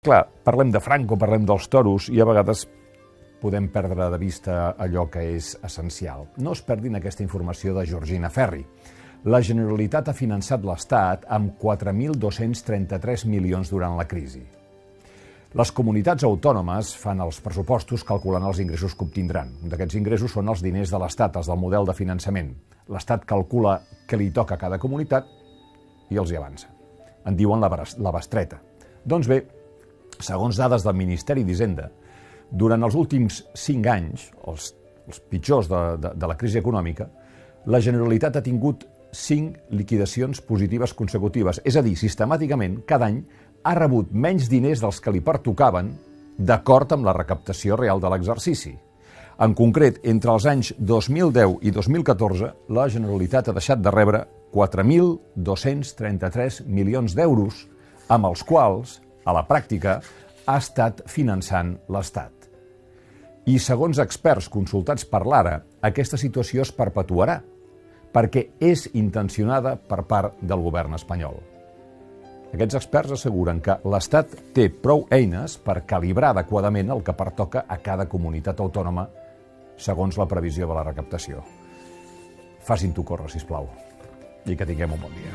Clar, parlem de Franco, parlem dels toros i a vegades podem perdre de vista allò que és essencial. No es perdin aquesta informació de Georgina Ferri. La Generalitat ha finançat l'Estat amb 4.233 milions durant la crisi. Les comunitats autònomes fan els pressupostos calculant els ingressos que obtindran. Un d'aquests ingressos són els diners de l'Estat, els del model de finançament. L'Estat calcula què li toca a cada comunitat i els hi avança. En diuen la bestreta. Doncs bé, segons dades del Ministeri d'Hisenda, durant els últims 5 anys, els pitjors de la crisi econòmica, la Generalitat ha tingut 5 liquidacions positives consecutives. És a dir, sistemàticament, cada any ha rebut menys diners dels que li pertocaven d'acord amb la recaptació real de l'exercici. En concret, entre els anys 2010 i 2014, la Generalitat ha deixat de rebre 4.233 milions d'euros, amb els quals, a la pràctica, ha estat finançant l'Estat. I segons experts consultats per l'Ara, aquesta situació es perpetuarà, perquè és intencionada per part del govern espanyol. Aquests experts asseguren que l'Estat té prou eines per calibrar adequadament el que pertoca a cada comunitat autònoma segons la previsió de la recaptació. Facin-t'ho córrer, sisplau, i que tinguem un bon dia.